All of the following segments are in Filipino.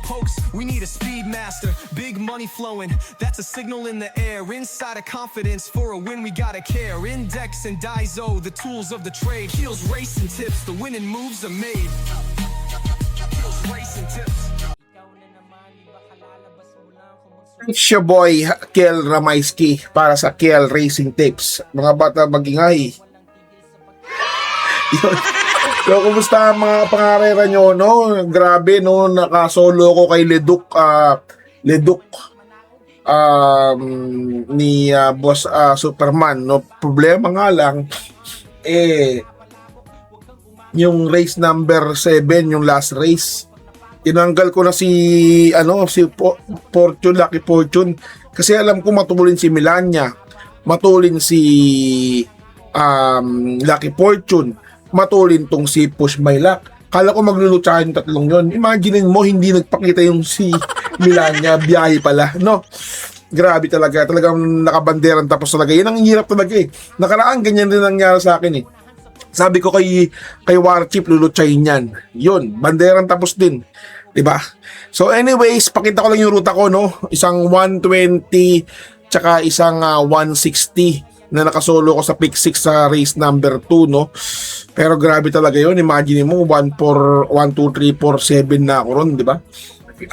pokes, we need a speed master. Big money flowing, that's a signal in the air. Inside of confidence, for a win we gotta care. Index and Daiso, the tools of the trade. Heels, racing tips, the winning moves are made. Heels, racing tips. It's your boy, Kel Ramaiski, para sa Kel Racing Tips. Mga bata magingay. Yun. So, kumusta ang mga pangarera nyo, no? Grabe, no? Nakasolo ko kay Leduk, ni Boss Superman, no? Problema nga lang, yung race number 7, yung last race, tinanggal ko na si Fortune, Lucky Fortune, kasi alam ko matulin si Milania, matulin si Lucky Fortune, matulin tong si Push My Luck. Kala ko maglulutsahan yung tatlong yon. Imaginin mo, hindi nagpakita yung si Milania, biyahe pala, no? Grabe talaga, talagang nakabanderan tapos talaga. Yan ang hirap talaga eh. Nakaraan, ganyan din nangyari sa akin eh. Sabi ko kay Warchip, lulutsahin yan. Yun, banderan tapos din. Diba? So anyways, pakita ko lang yung ruta ko, no? Isang 120, tsaka isang 160 na nakasolo ko sa pick 6 sa race number 2, no? Pero grabe talaga yun. Imagine mo, 1, 2, 3, 4, 7 na ako ron, di ba?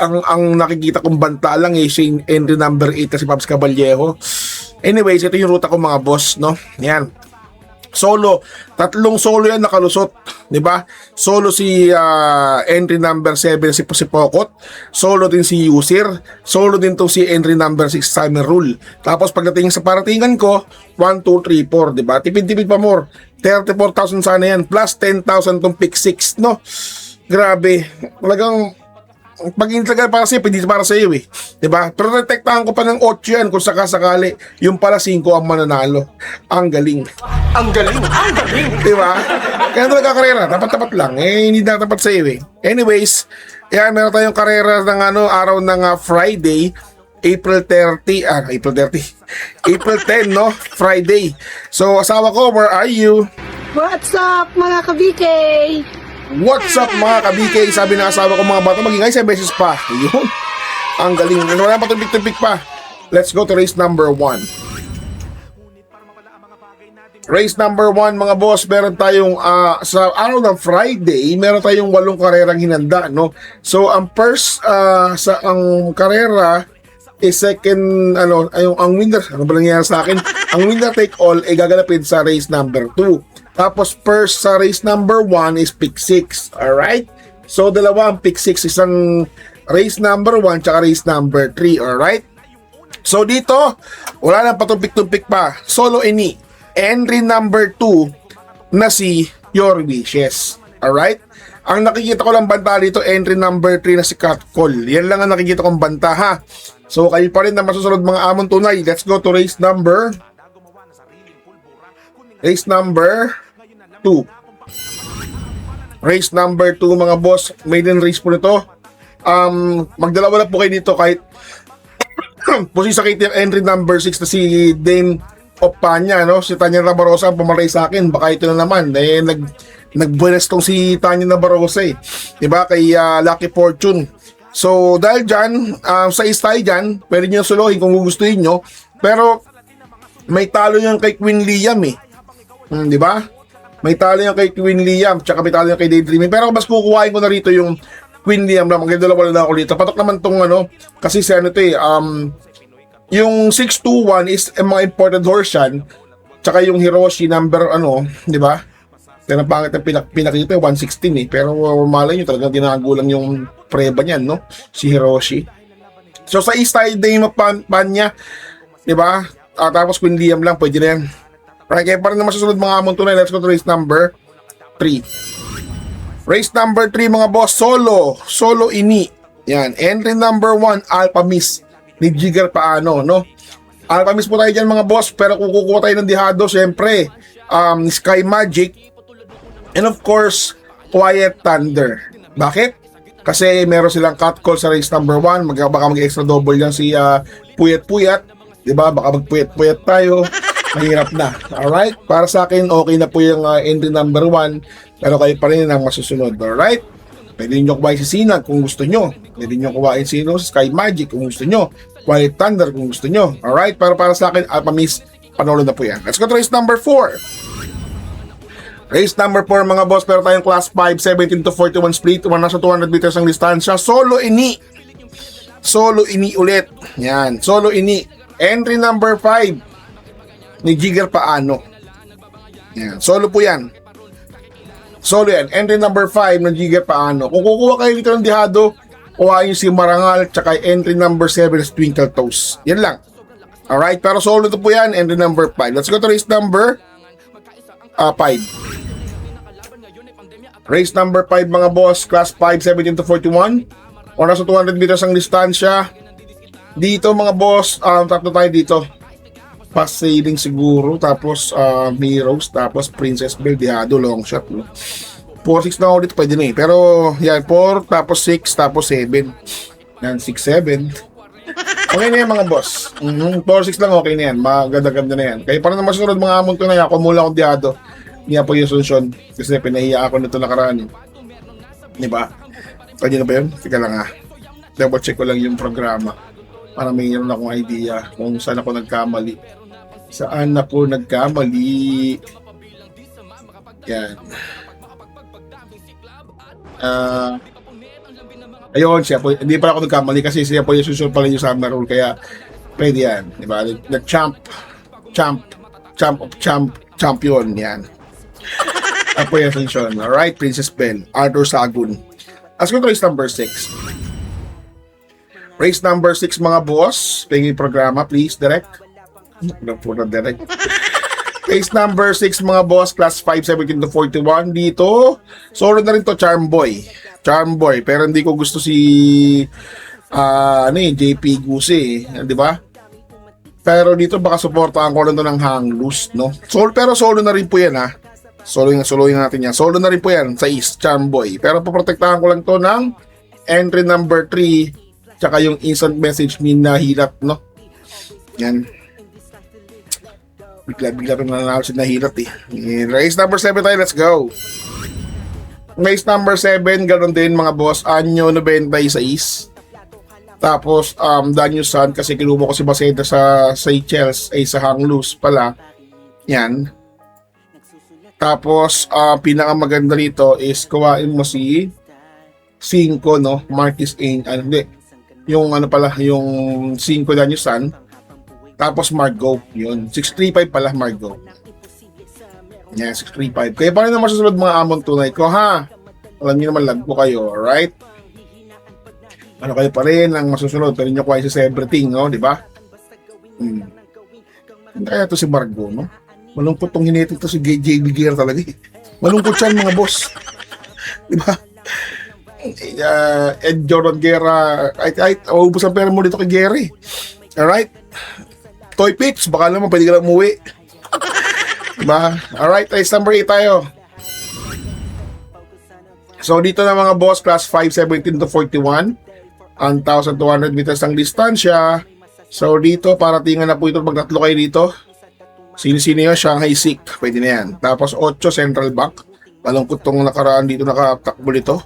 Ang nakikita kong banta lang si entry number 8 na si Pabs Caballejo. Anyways, ito yung ruta ko mga boss, no? Yan. Solo, tatlong solo yan nakalusot, di ba? Solo si entry number 7 si Pokot, solo din si Yusir, solo din to si entry number 6 Summer Rule. Tapos pagdating sa paratingan ko, 1, 2, 3, 4, di ba? Tipid-tipid pa more. 34,000 sana yan, plus 10,000 tong pick 6, no? Grabe, talagang pag intragal para sa'yo, pwede para sa'yo eh. Diba? Pero detektahan ko pa ng 8 yan kung sakasakali. Yung pala 5 ang mananalo. Ang galing. Ang galing, ang galing. Diba? Kaya talaga karera, tapat-tapat lang. Hindi na tapat sa'yo eh. Anyways, yan, meron tayong karera ng araw ng Friday, April 10, no? Friday. So, asawa ko, where are you? What's up mga kabikay? What's up mga kabikay? Sabi ng asawa ko mga bata, magingay sa beses pa. Yun. Ang galing. Wala pa tumpik-tumpik pa. Let's go to race number 1. Race number 1 mga boss, meron tayong sa araw ng Friday, meron tayong 8 karerang hinanda, no? So ang first ang karera is second, ang winner, ano ba nangyayari sa akin? Ang winner take all ay gagalapin sa race number 2. Tapos first sa race number 1 is pick 6. Alright? So dalawa ang pick 6, isang race number 1 tsaka race number 3. Alright? So dito, wala nang patumpik-tumpik pa. Solo ini. Entry number 2 na si Your Wishes. Alright? Ang nakikita ko lang banta dito, entry number 3 na si Cat Call. Yan lang ang nakikita kong banta ha. So kayo pa rin na masusunod mga amon tunay. Let's go to race number 2. Race number 2 mga boss, maiden race po nito. Magdalawa na po kayo dito kahit pusi sakit yung entry number 6 na si Dane Opanya, no? Si Tanya Nabarosa ang pumaray sa akin. Baka ito na naman. Nagbuenas tong si Tanya Nabarosa eh. Diba? Kay Lucky Fortune. So dahil dyan, sa tayo dyan, pwede nyo suluhin kung gugustuhin nyo. Pero may talo yan kay Queen Liam eh. Di ba? May talo yan kay Queen Liam, tsaka may talo yan kay Daydreaming. Pero mas kukuhain ko na rito yung Queen Liam lang. Magdalawa na ako dito. Patok naman tong kasi si yung 621 is mga imported horse yan. Tsaka yung Hiroshi number di ba? Pero pangit ang pinakita 116 eh. Pero malay nyo talagang dinagulang yung preba niyan, no? Si Hiroshi. So sa East Side Day pan niya, di ba? Tapos Queen Liam lang, pwede na yan. Right, kaya pa rin na masusunod mga amon tunay. Let's go to race number 3. Race number 3 mga boss, solo ini. Yan, entry number 1, Alpha Miss ni Jigger Paano, no? Alpha Miss po tayo dyan mga boss, pero kung kukuha tayo ng dihado, syempre, Sky Magic, and of course, Quiet Thunder. Bakit? Kasi meron silang cut call sa race number 1, baka mag-extra double yan si Puyat-Puyat, diba? Baka magpuyat-puyat tayo. Mahirap na. Alright? Para sa akin, okay na po yung entry number 1. Pero kayo pa rin ang masusunod. Alright? Pwede nyo kuhain si Sinag kung gusto nyo. Pwede nyo kuhain si Sky Magic kung gusto nyo. Quiet Thunder kung gusto nyo. Alright? Pero para sa akin, Alpha-Miss, panalo na po yan. Let's go to race number 4. Race number 4 mga boss, pero tayong class 5, 17 to 41 split. Nasa 200 meters ang distansya. Solo ini. Solo ini ulit. Yan. Solo ini. Entry number 5 ni Jigger Paano. Yan. Solo po yan. Solo yan. Entry number 5 ng Jigger Paano. Kung kukuha kayo dito ng dihado, kuhain si Marangal, tsaka entry number 7 is Twinkle Toes. Yan lang. Alright, pero solo to po yan. Entry number 5. Let's go to race number 5. Race number 5 mga boss. Class 5, 17 to 41. O nasa 200 meters ang distansya. Dito mga boss, tatlo tayo dito. Fast sailing siguro, tapos Heroes, tapos Princess Belle, dihado, long shot, no? 4-6 na ako dito, pwede na eh. Pero yan, 4, tapos 6, tapos 7. Yan, 6-7. Okay na yan mga boss. 4-6 lang, okay na yan. Maganda-ganda na yan. Kaya para na masunod mga amon ko na yan, kung mula akong dihado, hindi po yung solusyon. Kasi pinahiya ako nito nakaraan. Diba? Pwede na ba yun? Teka lang ha. Double check ko lang yung programa. Para mayroon akong idea kung saan ako nagkamali. Saan ako nagkamali? Yan. Ayun, siya po. Hindi pa ako nagkamali kasi siya po yung susunod pala yung summer rule. Kaya pwede yan. Diba? The champion. Yan. Apo yung sensyon. Alright, Princess Belle. Arthur Sagun. Let's go to race number 6. Race number 6 mga boss. Pingin programa, please, direct. Pura direct. Race number 6 mga boss, class 5, 17 to 41. Dito, solo na rin to, Charm Boy. Pero hindi ko gusto si JP Guse, di ba? Pero dito baka suportahan ko lang to ng Hang Loose, no? Pero solo na rin po yan, ha? Soloyin natin yan. Solo na rin po yan sa East, Charm Boy. Pero poprotektahan ko lang to ng entry number 3 tsaka yung instant message ni Nahirat, no? Yan. Bigla rin nanalo si Nahirat eh. Race number 7 tayo, let's go. Race number 7, ganoon din mga boss. Anyo 96. Tapos Daniel San, kasi kinuha ko si Baseda sa Seychelles, ay sa Hang Loose pala. Yan. Tapos pinakamaganda rito is kuhain mo si 5, no? Marquis Ain, hindi. Yung yung 5 Daniel San. Tapos Margo, yun. 635 pala Margo. Yan, 635. Kaya pa rin naman susunod mga amon tunay ko, ha? Alam niyo naman, lag po kayo, alright? Ano kayo pa rin ang masusunod? Pero nyo kuha si everything, no? Diba? Kaya to si Margo, no? Malungkot tong hinitin to si JB Gear talaga eh. Malungkot siya mga boss. Diba? Ed Jordan Guerra, ay, ubus ang pera mo dito kay Gary. Alright? Toy Pits, baka naman pwede ka lang umuwi. Diba? Alright, race number 8 tayo. So dito na mga boss, class 5, 17 to 41. Ang 1,200 meters ang distansya. So dito, paratingan na po ito pag tatlo kayo dito. Sino-sino yun? Shanghai Sick, pwede na yan. Tapos 8, Central Bank. Malungkot tong nakaraan dito, nakatakbo dito.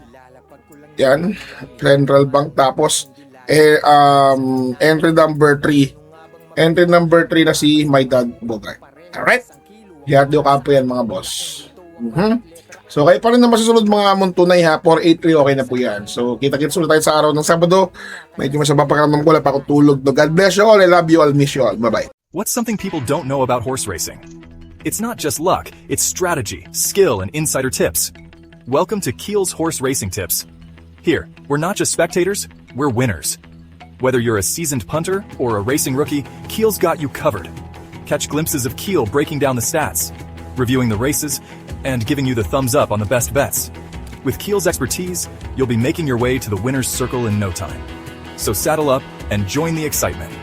Yan, Central Bank. Tapos entry number 3. Entry number 3 na si My Dad Bogart. Alright? Yardio Campo yan mga boss. So kayo pa rin na masusunod mga muntunay ha. 483 okay na po yan. So kita-kits ulit tayo sa araw ng Sabado. Medyo masama pakaramdam ko, wala pa ako tulog. God bless you all. I love you all. Miss you all. Bye-bye. What's something people don't know about horse racing? It's not just luck, it's strategy, skill, and insider tips. Welcome to Keel's Horse Racing Tips. Here, we're not just spectators, we're winners. Whether you're a seasoned punter or a racing rookie, Keel's got you covered. Catch glimpses of Keel breaking down the stats, reviewing the races, and giving you the thumbs up on the best bets. With Keel's expertise, you'll be making your way to the winner's circle in no time. So saddle up and join the excitement.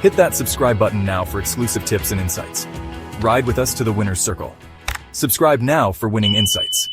Hit that subscribe button now for exclusive tips and insights. Ride with us to the winner's circle. Subscribe now for winning insights.